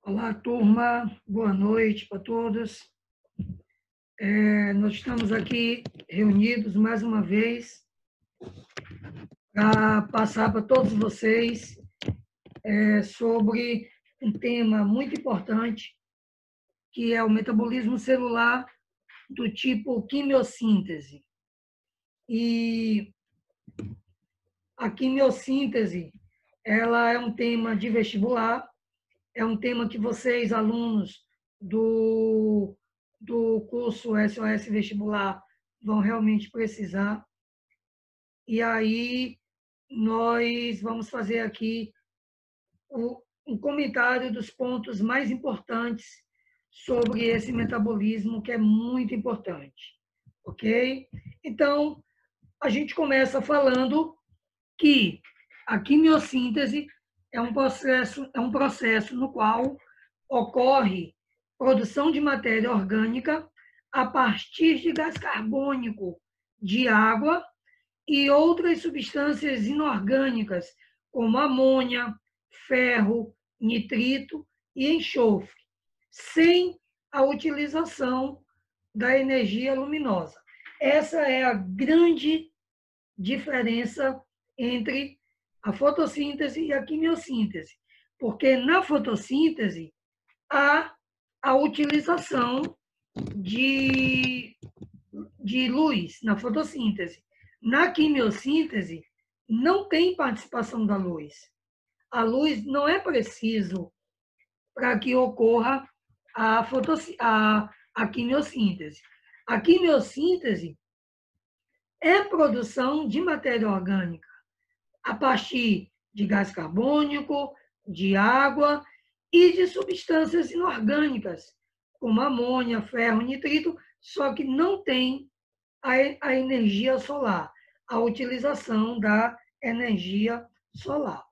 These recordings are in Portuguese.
Olá, turma. Boa noite para todos. Nós estamos aqui reunidos mais uma vez para passar para todos vocês sobre um tema muito importante, que é o metabolismo celular do tipo quimiossíntese. E a quimiossíntese, ela é um tema de vestibular, é um tema que vocês, alunos do curso SOS Vestibular, vão realmente precisar. E aí, nós vamos fazer aqui um comentário dos pontos mais importantes sobre esse metabolismo, que é muito importante. Ok? Então, a gente começa falando que a quimiossíntese é um processo no qual ocorre produção de matéria orgânica a partir de gás carbônico, de água e outras substâncias inorgânicas, como amônia, ferro, nitrito e enxofre, sem a utilização da energia luminosa. Essa é a grande diferença entre a fotossíntese e a quimiossíntese, porque na fotossíntese há a utilização de, de luz na fotossíntese. Na quimiossíntese, não tem participação da luz. A luz não é preciso para que ocorra a quimiossíntese. A quimiossíntese é produção de matéria orgânica a partir de gás carbônico, de água e de substâncias inorgânicas, como amônia, ferro, nitrito, só que não tem a energia solar, a utilização da energia solar.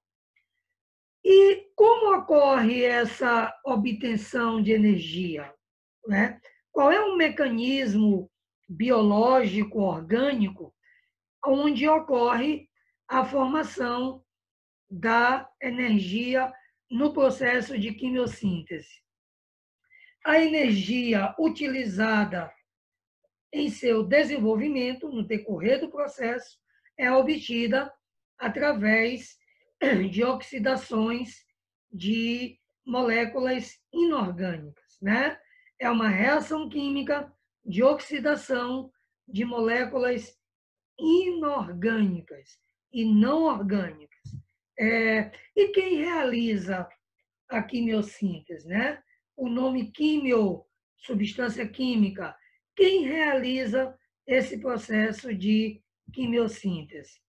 E como ocorre essa obtenção de energia? Né? Qual é o mecanismo biológico, orgânico, onde ocorre a formação da energia no processo de quimiossíntese? A energia utilizada em seu desenvolvimento, no decorrer do processo, é obtida através de oxidações de moléculas inorgânicas, né? É uma reação química de oxidação de moléculas inorgânicas e não orgânicas. E quem realiza a quimiossíntese, né? O nome quimio, substância química, quem realiza esse processo de quimiossíntese?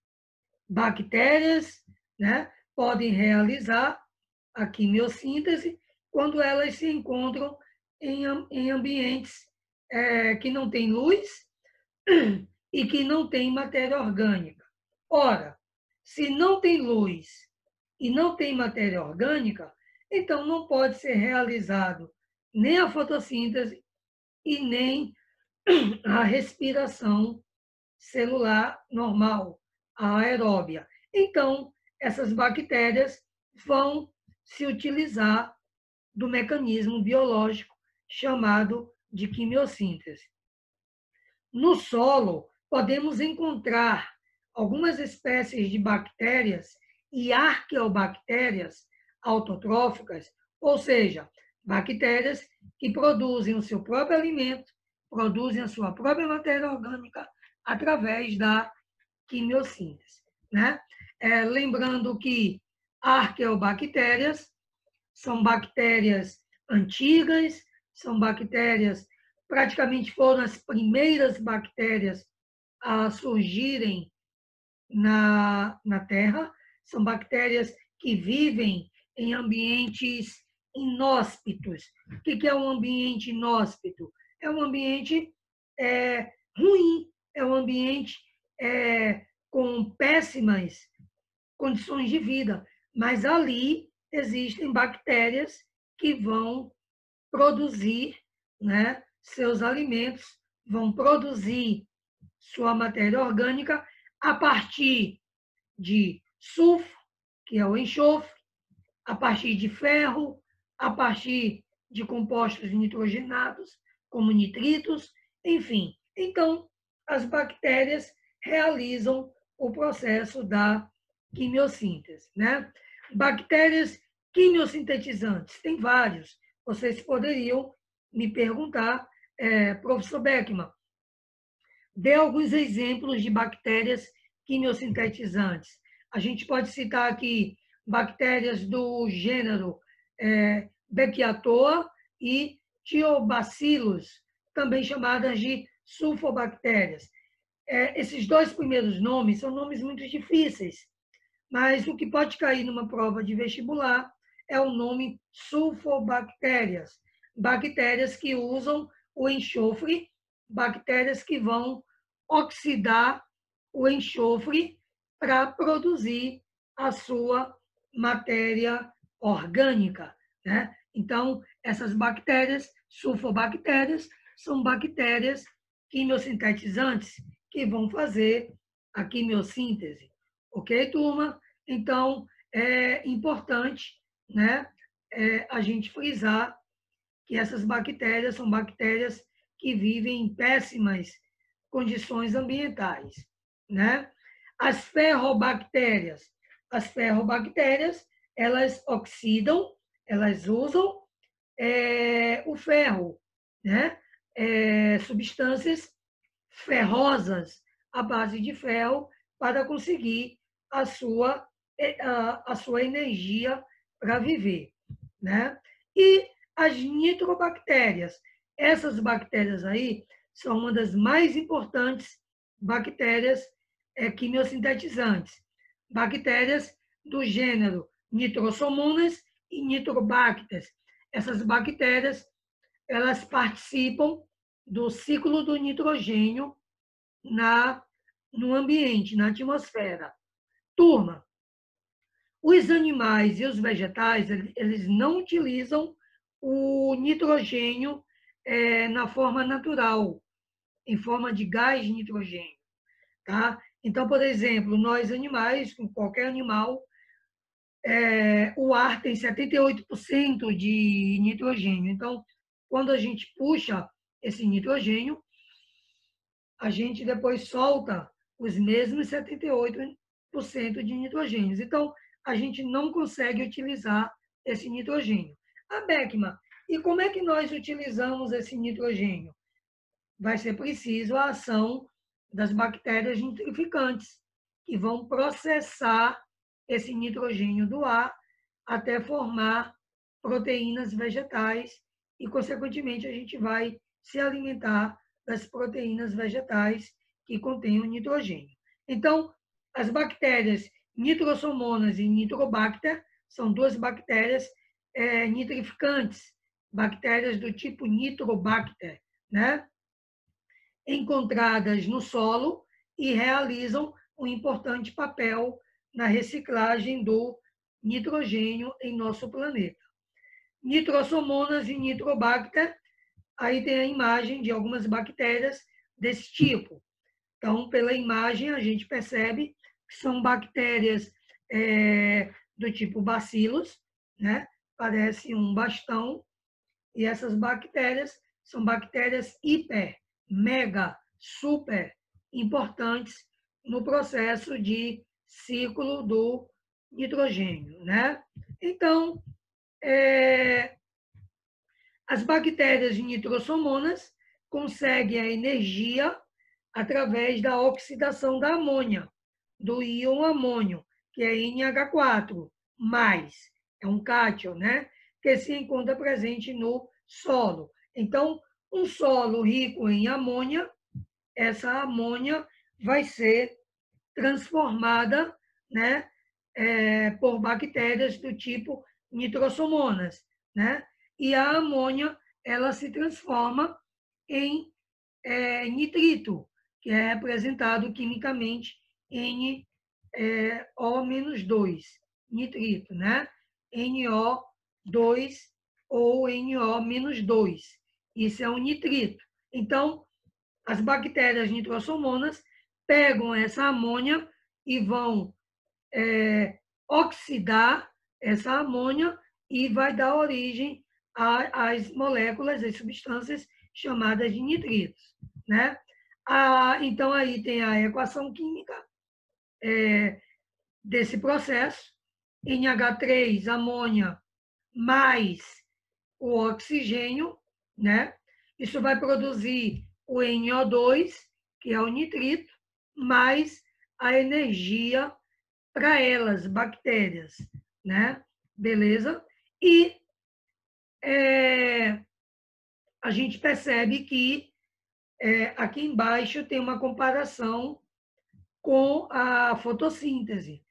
Bactérias, né, podem realizar a quimiossíntese quando elas se encontram em ambientes que não têm luz e que não têm matéria orgânica. Ora, se não tem luz e não tem matéria orgânica, então não pode ser realizado nem a fotossíntese e nem a respiração celular normal, a aeróbia. Então, essas bactérias vão se utilizar do mecanismo biológico chamado de quimiossíntese. No solo, podemos encontrar algumas espécies de bactérias e arqueobactérias autotróficas, ou seja, bactérias que produzem o seu próprio alimento, produzem a sua própria matéria orgânica através da quimiossíntese. Né? Lembrando que arqueobactérias são bactérias antigas, são bactérias, praticamente foram as primeiras bactérias a surgirem na Terra, são bactérias que vivem em ambientes inóspitos. O que é um ambiente inóspito? É um ambiente ruim, é um ambiente com péssimas condições de vida, mas ali existem bactérias que vão produzir, né, seus alimentos, vão produzir sua matéria orgânica a partir de sulfo, que é o enxofre, a partir de ferro, a partir de compostos nitrogenados, como nitritos, enfim. Então, as bactérias realizam o processo da quimiossíntese, né? Bactérias quimiosintetizantes, tem vários. Vocês poderiam me perguntar, professor Beckmann, dê alguns exemplos de bactérias quimiosintetizantes. A gente pode citar aqui bactérias do gênero Bechiatoa e Thiobacillus, também chamadas de sulfobactérias. Esses dois primeiros nomes são nomes muito difíceis, mas o que pode cair numa prova de vestibular é o nome sulfobactérias, bactérias que usam o enxofre, bactérias que vão oxidar o enxofre para produzir a sua matéria orgânica, né? Então, essas bactérias, sulfobactérias, são bactérias quimiosintetizantes que vão fazer a quimiossíntese. Ok, turma? Então, é importante, né, a gente frisar que essas bactérias são bactérias que vivem em péssimas condições ambientais, né? As ferrobactérias, elas oxidam, elas usam o ferro, né? Substâncias ferrosas à base de ferro para conseguir a sua energia para viver, né? E as nitrobactérias, essas bactérias aí são uma das mais importantes bactérias quimiosintetizantes, bactérias do gênero Nitrosomonas e Nitrobacter. Essas bactérias, elas participam do ciclo do nitrogênio no ambiente, na atmosfera. Turma, os animais e os vegetais, eles não utilizam o nitrogênio na forma natural, em forma de gás de nitrogênio. Tá? Então, por exemplo, nós animais, qualquer animal, o ar tem 78% de nitrogênio. Então, quando a gente puxa esse nitrogênio, a gente depois solta os mesmos 78% de nitrogênio. Então, a gente não consegue utilizar esse nitrogênio. Beckmann, e como é que nós utilizamos esse nitrogênio? Vai ser preciso a ação das bactérias nitrificantes, que vão processar esse nitrogênio do ar até formar proteínas vegetais e, consequentemente, a gente vai se alimentar das proteínas vegetais que contêm o nitrogênio. Então, as bactérias Nitrosomonas e Nitrobacter são duas bactérias nitrificantes, bactérias do tipo Nitrobacter, né? Encontradas no solo e realizam um importante papel na reciclagem do nitrogênio em nosso planeta. Nitrosomonas e Nitrobacter, aí tem a imagem de algumas bactérias desse tipo. Então, pela imagem, a gente percebe que são bactérias do tipo bacilos, né? Parece um bastão, e essas bactérias são bactérias hiper, mega, super importantes no processo de ciclo do nitrogênio, né? Então, as bactérias nitrosomonas conseguem a energia através da oxidação da amônia, do íon amônio, que é NH4+, é um cátion, né? Que se encontra presente no solo. Então, um solo rico em amônia, essa amônia vai ser transformada, né, por bactérias do tipo nitrosomonas, né? E a amônia, ela se transforma em nitrito, que é representado quimicamente NO-2, nitrito, né? NO2 ou NO-2. Isso é um nitrito. Então, as bactérias nitrosomonas pegam essa amônia e vão oxidar essa amônia e vai dar origem às moléculas, às substâncias chamadas de nitritos, né? Então, aí tem a equação química desse processo, NH3, amônia, mais o oxigênio, né? Isso vai produzir o NO2, que é o nitrito, mais a energia para elas, bactérias, né? Beleza? E a gente percebe que aqui embaixo tem uma comparação com a fotossíntese,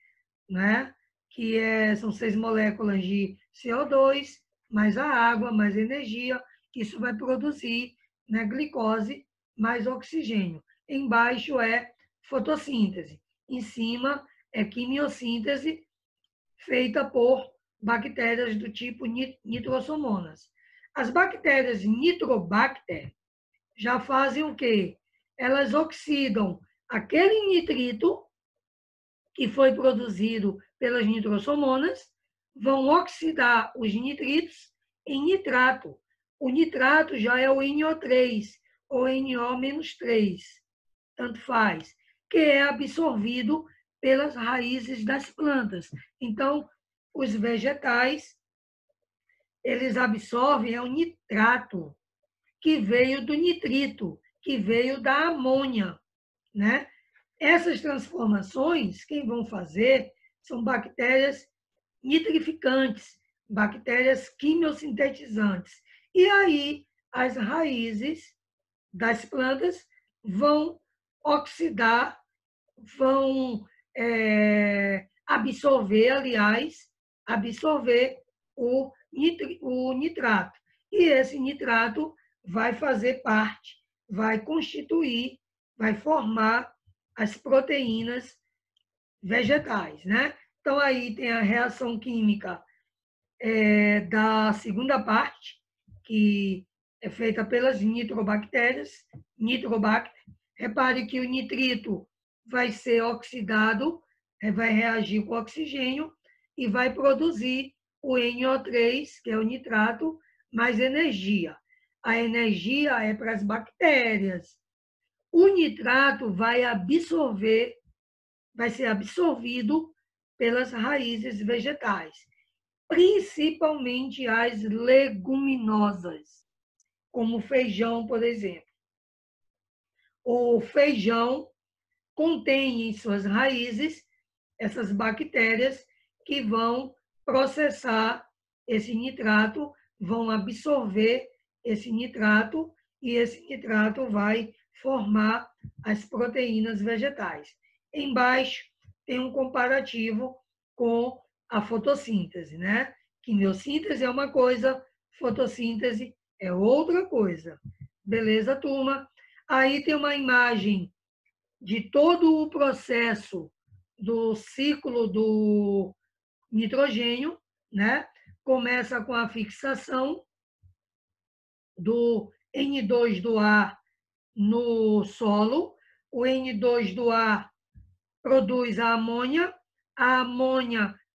né? Que são 6 moléculas de CO2, mais a água, mais energia. Isso vai produzir, né, glicose mais oxigênio. Embaixo é fotossíntese. Em cima é quimiossíntese, feita por bactérias do tipo nitrosomonas. As bactérias Nitrobacter já fazem o quê? Elas oxidam aquele nitrito que foi produzido pelas nitrosomonas, vão oxidar os nitritos em nitrato. O nitrato já é o NO3 ou NO-3, tanto faz, que é absorvido pelas raízes das plantas. Então, os vegetais, eles absorvem o nitrato, que veio do nitrito, que veio da amônia, né? Essas transformações, quem vão fazer são bactérias nitrificantes, bactérias quimiosintetizantes. E aí, as raízes das plantas vão oxidar, vão absorver o nitrato. E esse nitrato vai fazer parte, vai constituir, vai formar as proteínas vegetais, né? Então, aí tem a reação química da segunda parte, que é feita pelas nitrobactérias, Nitrobacter. Repare que o nitrito vai ser oxidado, vai reagir com o oxigênio e vai produzir o NO3, que é o nitrato, mais energia. A energia é para as bactérias. O nitrato vai ser absorvido pelas raízes vegetais, principalmente as leguminosas, como o feijão, por exemplo. O feijão contém em suas raízes essas bactérias que vão processar esse nitrato, vão absorver esse nitrato e esse nitrato vai formar as proteínas vegetais. Embaixo tem um comparativo com a fotossíntese, né? Quimiossíntese é uma coisa, fotossíntese é outra coisa. Beleza, turma? Aí tem uma imagem de todo o processo do ciclo do nitrogênio, né? Começa com a fixação do N2 do ar no solo. O N2 do ar produz a amônia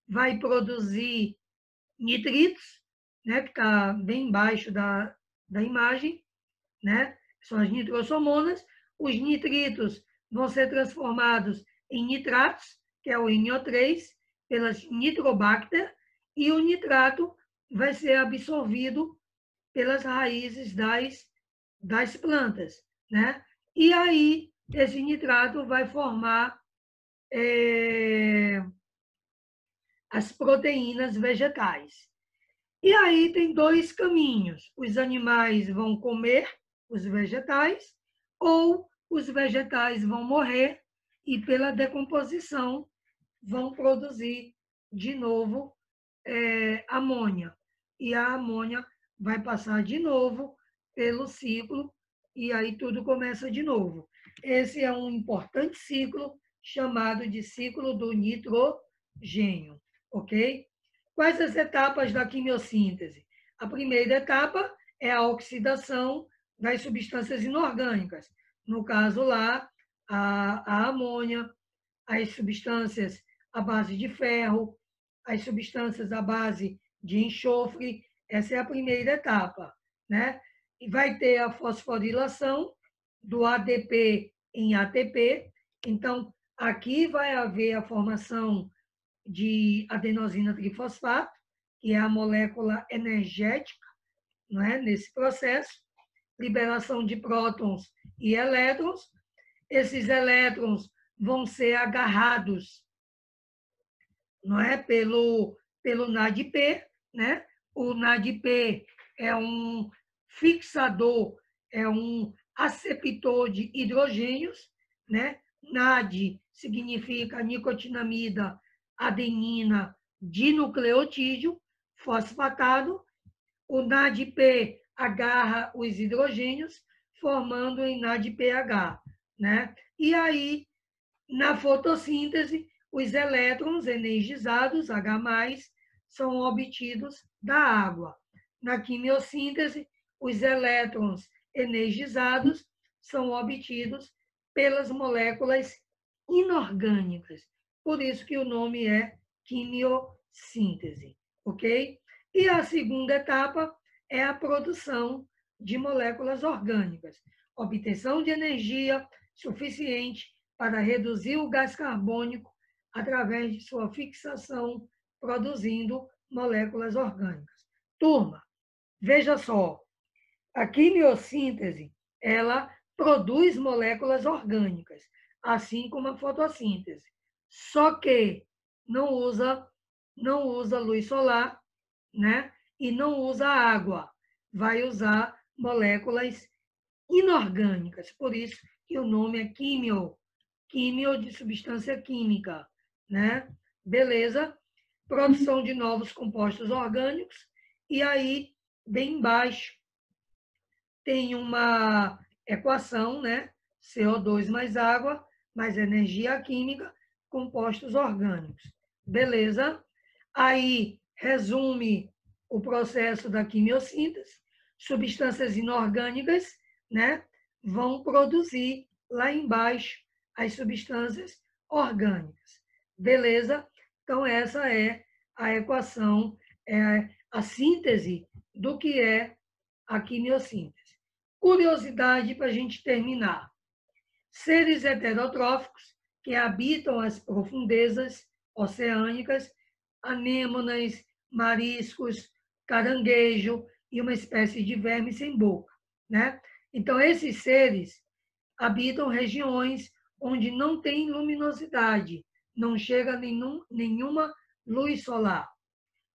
vai produzir nitritos, né? Que está bem embaixo da imagem, né? São as nitrosomonas. Os nitritos vão ser transformados em nitratos, que é o NO3, pelas nitrobacter, e o nitrato vai ser absorvido pelas raízes das plantas, né? E aí, esse nitrato vai formar as proteínas vegetais. E aí tem dois caminhos. Os animais vão comer os vegetais ou os vegetais vão morrer e, pela decomposição, vão produzir de novo amônia. E a amônia vai passar de novo pelo ciclo e aí tudo começa de novo. Esse é um importante ciclo chamado de ciclo do nitrogênio, ok? Quais as etapas da quimiossíntese? A primeira etapa é a oxidação das substâncias inorgânicas. No caso lá, a amônia, as substâncias à base de ferro, as substâncias à base de enxofre. Essa é a primeira etapa, né? E vai ter a fosforilação do ADP em ATP. Então, aqui vai haver a formação de adenosina trifosfato, que é a molécula energética, não é? Nesse processo, liberação de prótons e elétrons. Esses elétrons vão ser agarrados, não é? Pelo NADP, né? O NADP é um fixador, é um aceptor de hidrogênios, né? NAD significa nicotinamida, adenina, dinucleotídeo, fosfatado. O NADP agarra os hidrogênios, formando em NADPH, né? E aí, na fotossíntese, os elétrons energizados, H+, são obtidos da água. Na quimiossíntese, os elétrons energizados são obtidos pelas moléculas inorgânicas. Por isso que o nome é quimiossíntese, ok? E a segunda etapa é a produção de moléculas orgânicas, obtenção de energia suficiente para reduzir o gás carbônico através de sua fixação, produzindo moléculas orgânicas. Turma, veja só, a quimiossíntese, ela produz moléculas orgânicas, assim como a fotossíntese. Só que não usa luz solar, né? E não usa água. Vai usar moléculas inorgânicas. Por isso que o nome é químio de substância química, né? Beleza? Produção de novos compostos orgânicos. E aí, bem embaixo, tem uma equação, né? CO2 mais água, mais energia química, compostos orgânicos. Beleza? Aí, resume o processo da quimiossíntese. Substâncias inorgânicas, né? Vão produzir lá embaixo as substâncias orgânicas. Beleza? Então, essa é a equação, é a síntese do que é a quimiossíntese. Curiosidade para a gente terminar. Seres heterotróficos que habitam as profundezas oceânicas, anêmonas, mariscos, caranguejo e uma espécie de verme sem boca, né? Então, esses seres habitam regiões onde não tem luminosidade, não chega nenhuma luz solar,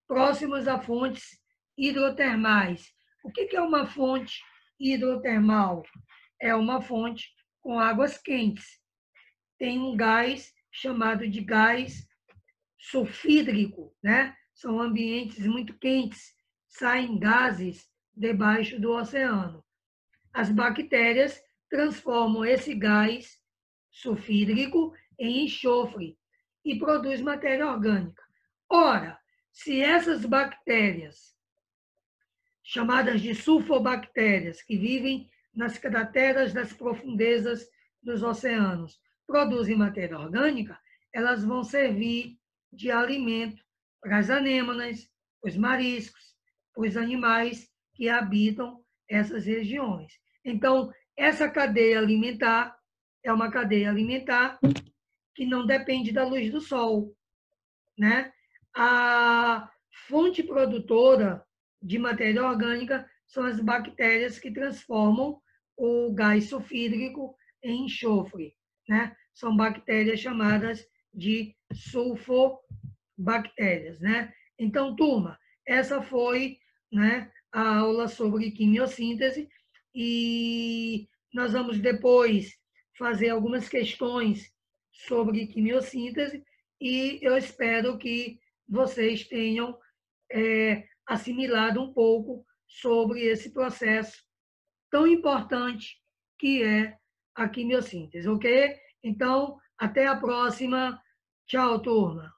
próximos a fontes hidrotermais. O que é uma fonte hidrotermal? É uma fonte com águas quentes. Tem um gás chamado de gás sulfídrico, né? São ambientes muito quentes, saem gases debaixo do oceano. As bactérias transformam esse gás sulfídrico em enxofre e produz matéria orgânica. Ora, se essas bactérias, chamadas de sulfobactérias, que vivem nas crateras das profundezas dos oceanos, produzem matéria orgânica, elas vão servir de alimento para as anêmonas, os mariscos, os animais que habitam essas regiões. Então, essa cadeia alimentar é uma cadeia alimentar que não depende da luz do sol, né? A fonte produtora de matéria orgânica são as bactérias que transformam o gás sulfídrico em enxofre, né? São bactérias chamadas de sulfobactérias, né? Então, turma, essa foi, né, a aula sobre quimiossíntese e nós vamos depois fazer algumas questões sobre quimiossíntese e eu espero que vocês tenham assimilado um pouco sobre esse processo tão importante que é a quimiossíntese, ok? Então, até a próxima. Tchau, turma.